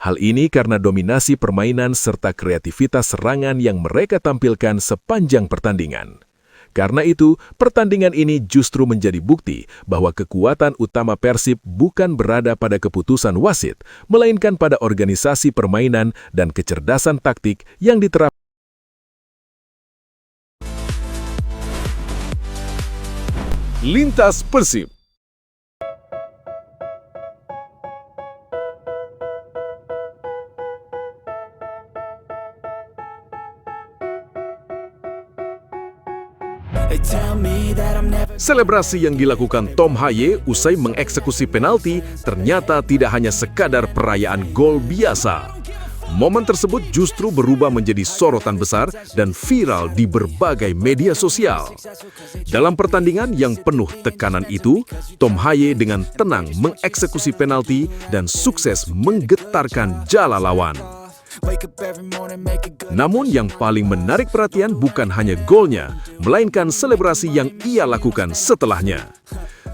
Hal ini karena dominasi permainan serta kreativitas serangan yang mereka tampilkan sepanjang pertandingan. Karena itu, pertandingan ini justru menjadi bukti bahwa kekuatan utama Persib bukan berada pada keputusan wasit, melainkan pada organisasi permainan dan kecerdasan taktik yang diterapkan. Lintas Persib. Selebrasi yang dilakukan Tom Haye usai mengeksekusi penalti ternyata tidak hanya sekadar perayaan gol biasa. Momen tersebut justru berubah menjadi sorotan besar dan viral di berbagai media sosial. Dalam pertandingan yang penuh tekanan itu, Tom Haye dengan tenang mengeksekusi penalti dan sukses menggetarkan jala lawan. Namun yang paling menarik perhatian bukan hanya golnya, melainkan selebrasi yang ia lakukan setelahnya.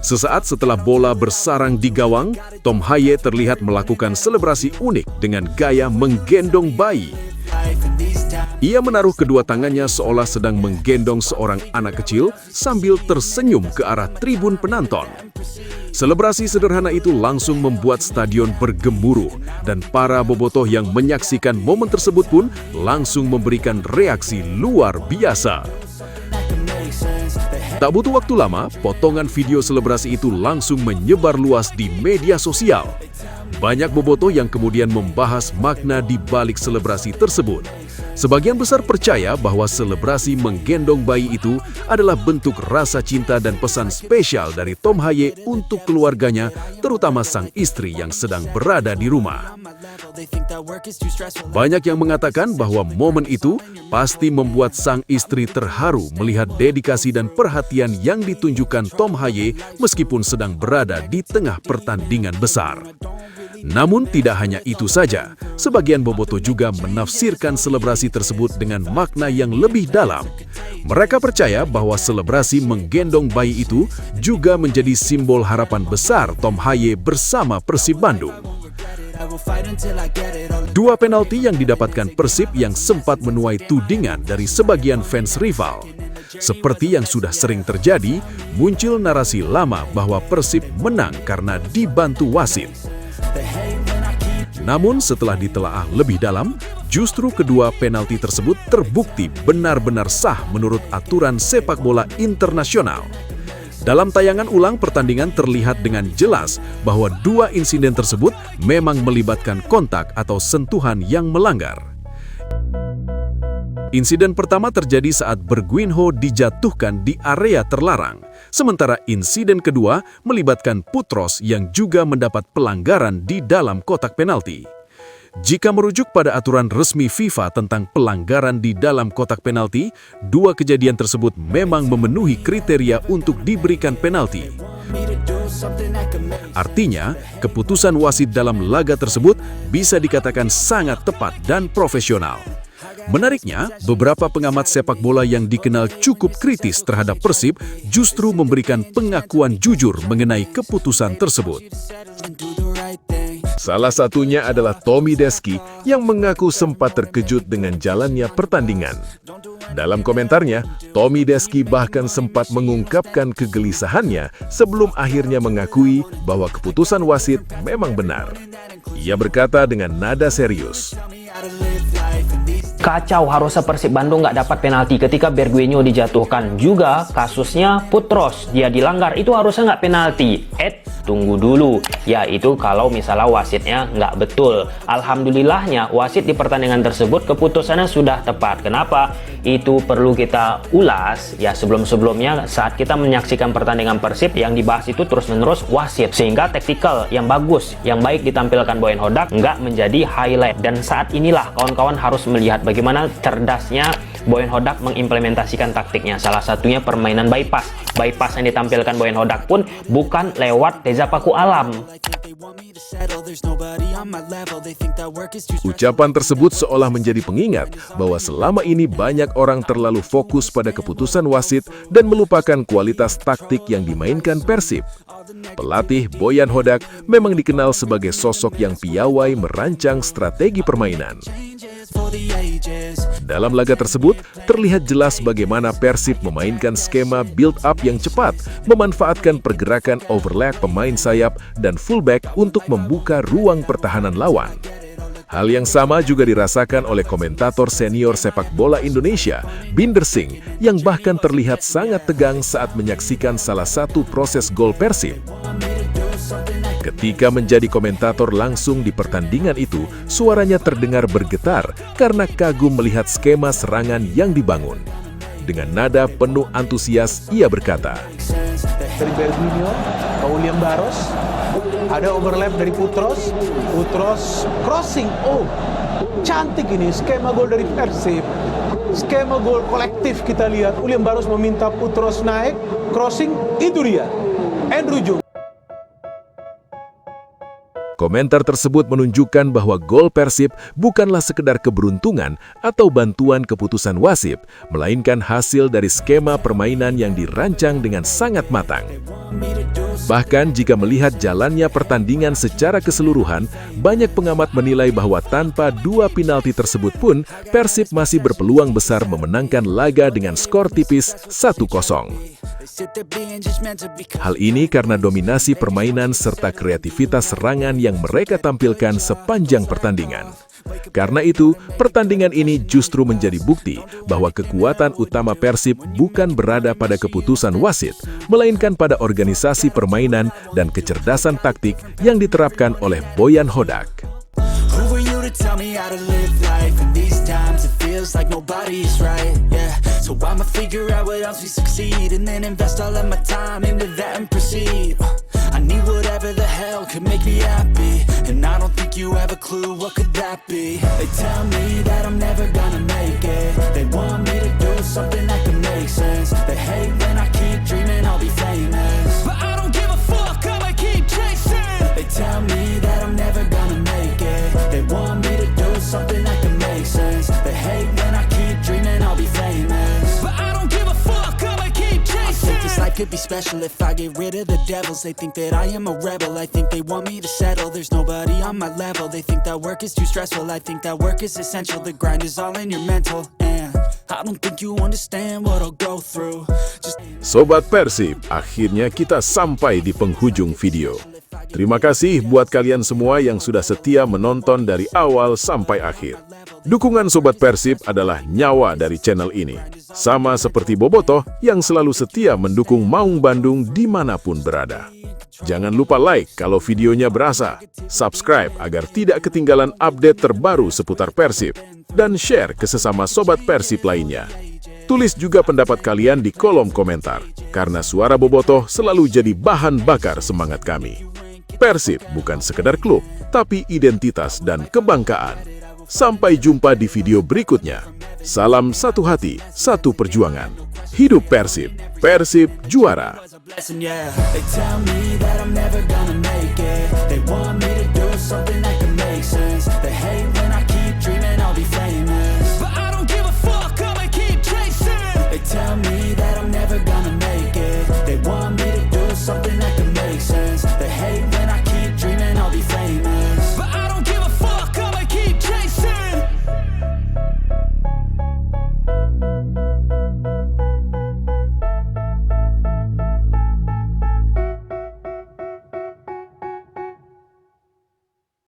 Sesaat setelah bola bersarang di gawang, Tom Haye terlihat melakukan selebrasi unik dengan gaya menggendong bayi. Ia menaruh kedua tangannya seolah sedang menggendong seorang anak kecil sambil tersenyum ke arah tribun penonton. Selebrasi sederhana itu langsung membuat stadion bergemuruh dan para bobotoh yang menyaksikan momen tersebut pun langsung memberikan reaksi luar biasa. Tak butuh waktu lama, potongan video selebrasi itu langsung menyebar luas di media sosial. Banyak bobotoh yang kemudian membahas makna di balik selebrasi tersebut. Sebagian besar percaya bahwa selebrasi menggendong bayi itu adalah bentuk rasa cinta dan pesan spesial dari Tom Haye untuk keluarganya, terutama sang istri yang sedang berada di rumah. Banyak yang mengatakan bahwa momen itu pasti membuat sang istri terharu melihat dedikasi dan perhatian yang ditunjukkan Tom Haye meskipun sedang berada di tengah pertandingan besar. Namun tidak hanya itu saja, sebagian bobotoh juga menafsirkan selebrasi tersebut dengan makna yang lebih dalam. Mereka percaya bahwa selebrasi menggendong bayi itu juga menjadi simbol harapan besar Tom Haye bersama Persib Bandung. Dua penalti yang didapatkan Persib yang sempat menuai tudingan dari sebagian fans rival. Seperti yang sudah sering terjadi, muncul narasi lama bahwa Persib menang karena dibantu wasit. Namun setelah ditelaah lebih dalam, justru kedua penalti tersebut terbukti benar-benar sah menurut aturan sepak bola internasional. Dalam tayangan ulang pertandingan terlihat dengan jelas bahwa dua insiden tersebut memang melibatkan kontak atau sentuhan yang melanggar. Insiden pertama terjadi saat Bergwinho dijatuhkan di area terlarang, sementara insiden kedua melibatkan Putros yang juga mendapat pelanggaran di dalam kotak penalti. Jika merujuk pada aturan resmi FIFA tentang pelanggaran di dalam kotak penalti, dua kejadian tersebut memang memenuhi kriteria untuk diberikan penalti. Artinya, keputusan wasit dalam laga tersebut bisa dikatakan sangat tepat dan profesional. Menariknya, beberapa pengamat sepak bola yang dikenal cukup kritis terhadap Persib justru memberikan pengakuan jujur mengenai keputusan tersebut. Salah satunya adalah Tommy Deski yang mengaku sempat terkejut dengan jalannya pertandingan. Dalam komentarnya, Tommy Deski bahkan sempat mengungkapkan kegelisahannya sebelum akhirnya mengakui bahwa keputusan wasit memang benar. Ia berkata dengan nada serius, "Kacau, harusnya Persib Bandung nggak dapat penalti ketika Bergwinho dijatuhkan. Juga kasusnya Putros, dia dilanggar, itu harusnya nggak penalti. Tunggu dulu, yaitu kalau misalnya wasitnya nggak betul. Alhamdulillahnya wasit di pertandingan tersebut keputusannya sudah tepat. Kenapa? Itu perlu kita ulas ya sebelum-sebelumnya saat kita menyaksikan pertandingan Persib yang dibahas itu terus-menerus wasit. Sehingga taktikal yang bagus, yang baik ditampilkan Boyan Hodak nggak menjadi highlight. Dan saat inilah kawan-kawan harus melihat bagaimana cerdasnya Boyan Hodak mengimplementasikan taktiknya. Salah satunya permainan bypass. Bypass yang ditampilkan Boyan Hodak pun bukan lewat Teza Paku Alam. Ucapan tersebut seolah menjadi pengingat bahwa selama ini banyak orang terlalu fokus pada keputusan wasit dan melupakan kualitas taktik yang dimainkan Persib. Pelatih Boyan Hodak memang dikenal sebagai sosok yang piawai merancang strategi permainan. Dalam laga tersebut, terlihat jelas bagaimana Persib memainkan skema build-up yang cepat, memanfaatkan pergerakan overlap pemain sayap dan fullback untuk membuka ruang pertahanan lawan. Hal yang sama juga dirasakan oleh komentator senior sepak bola Indonesia, Binder Singh, yang bahkan terlihat sangat tegang saat menyaksikan salah satu proses gol Persib. Ketika menjadi komentator langsung di pertandingan itu, suaranya terdengar bergetar karena kagum melihat skema serangan yang dibangun. Dengan nada penuh antusias, ia berkata, dari Berguinho ke William Barros, ada overlap dari Putros crossing, oh cantik ini skema gol dari Persib, skema gol kolektif kita lihat, William Barros meminta Putros naik, crossing, itu dia, Andrew Jung. Komentar tersebut menunjukkan bahwa gol Persib bukanlah sekedar keberuntungan atau bantuan keputusan wasit, melainkan hasil dari skema permainan yang dirancang dengan sangat matang. Bahkan jika melihat jalannya pertandingan secara keseluruhan, banyak pengamat menilai bahwa tanpa dua penalti tersebut pun, Persib masih berpeluang besar memenangkan laga dengan skor tipis 1-0. Hal ini karena dominasi permainan serta kreativitas serangan yang mereka tampilkan sepanjang pertandingan. Karena itu, pertandingan ini justru menjadi bukti bahwa kekuatan utama Persib bukan berada pada keputusan wasit, melainkan pada organisasi permainan dan kecerdasan taktik yang diterapkan oleh Boyan Hodak. Tell me how to live life in these times it feels like nobody's right, yeah. So I'ma figure out what else we succeed and then invest all of my time into that and proceed. I need whatever the hell could make me happy, and I don't think you have a clue what could that be. They tell me that I'm never gonna make it, they want me to do something that can make sense. They hate when I keep dreaming I'll be famous, but I don't give a fuck, I'ma keep chasing. They tell me that I'm never gonna make it, they want me to do something that can make sense. They hate when I keep dreaming I'll be famous, but I don't give a fuck, I'ma keep chasing. I think this life could be special if I get rid of the devils. They think that I am a rebel, I think they want me to settle. There's nobody on my level, they think that work is too stressful. I think that work is essential, the grind is all in your mental, and I don't think you understand what I'll go through. Sobat Persib, akhirnya kita sampai di penghujung video. Terima kasih buat kalian semua yang sudah setia menonton dari awal sampai akhir. Dukungan Sobat Persib adalah nyawa dari channel ini. Sama seperti Bobotoh yang selalu setia mendukung Maung Bandung dimanapun berada. Jangan lupa like kalau videonya berasa, subscribe agar tidak ketinggalan update terbaru seputar Persib, dan share ke sesama Sobat Persib lainnya. Tulis juga pendapat kalian di kolom komentar, karena suara Bobotoh selalu jadi bahan bakar semangat kami. Persib bukan sekedar klub, tapi identitas dan kebanggaan. Sampai jumpa di video berikutnya. Salam satu hati, satu perjuangan. Hidup Persib, Persib juara.